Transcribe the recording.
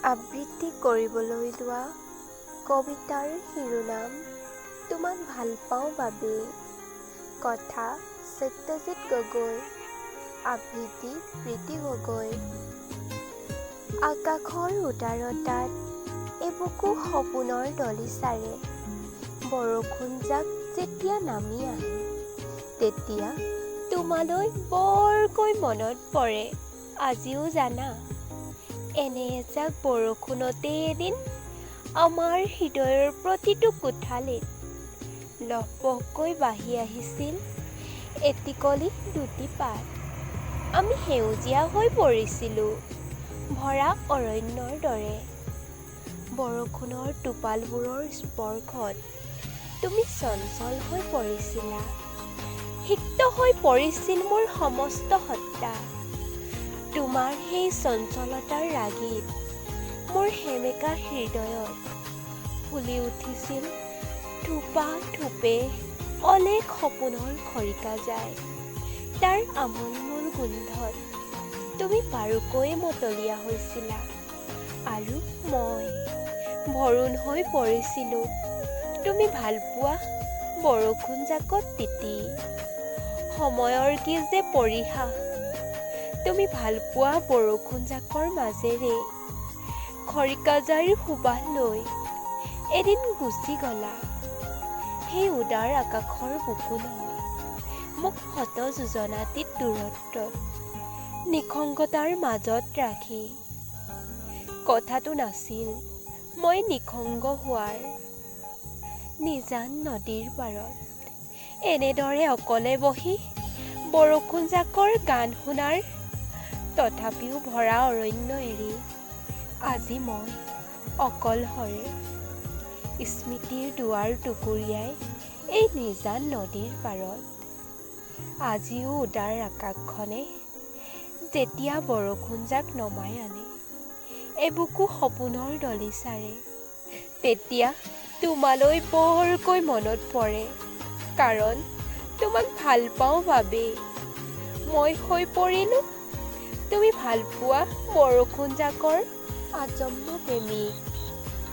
আবৃত্তি কৰিবলৈ লোৱা কবিতাৰ শিৰোনাম তোমাক ভাল পাওঁ বাবে। কথা সত্যজিৎ গগৈ, আবৃত্তি প্ৰীতি গগৈ। আকাশৰ উদাৰতাত এবুকু সপোনৰ দলিচাৰে বৰষুণজাক যেতিয়া নামি আহে, তেতিয়া তোমালৈ বৰকৈ মনত পৰে। আজিও জানা, এনে এজাক বৰষুণতে এদিন আমাৰ হৃদয়ৰ প্ৰতিটো কোঠালিত লহপহকৈ বাঢ়ি আহিছিল এটিকলি দুটি পাত। আমি সেউজীয়া হৈ পৰিছিলোঁ, ভৰা অৰণ্যৰ দৰে। বৰষুণৰ টোপালবোৰৰ স্পৰ্শত তুমি চঞ্চল হৈ পৰিছিলা। সিক্ত হৈ পৰিছিল মোৰ সমস্ত সত্তা। তোমাৰ সেই চঞ্চলতাৰ ৰাগীত মোৰ সেমেকা হৃদয়ত ফুলি উঠিছিল থোপা থোপে অলেখ সপোনৰ খৰিকাজাই। তাৰ আমোলমোল গোন্ধত তুমি বাৰুকৈ মতলীয়া হৈছিলা, আৰু মই ভৰোণ হৈ পৰিছিলোঁ তুমি ভালপোৱা বৰষুণজাকত তিতি। সময়ৰ কি যে পৰিহাস, তুমি ভালপোৱা বৰষুণজাকৰ মাজেৰে খৰিকাজাইৰ সুবাস লৈ এদিন গুচি গলা সেই উদাৰ আকাশৰ বুকুলৈ। মোক শত যোজনাতীত দূৰত্বত নিসংগতাৰ মাজত ৰাখি। কথাটো নাছিল মই নিসংগ হোৱাৰ। নিজান নদীৰ পাৰত এনেদৰে অকলে বহি বৰষুণজাকৰ গান শুনাৰ, তথাপিও ভৰা অৰণ্য এৰি আজি মই অকলশৰে স্মৃতিৰ দুৱাৰ টুকুৰিয়াই এই নিজান নদীৰ পাৰত। আজিও উদাৰ আকাশখনে যেতিয়া বৰষুণজাক নমাই আনে এবুকু সপোনৰ দলিচাৰে, তেতিয়া তোমালৈ বৰকৈ মনত পৰে। কাৰণ তোমাক ভাল পাওঁ বাবে মই হৈ পৰিলোঁ তুমি ভালপোৱা বৰষুণজাকৰ আজন্ম প্ৰেমিক।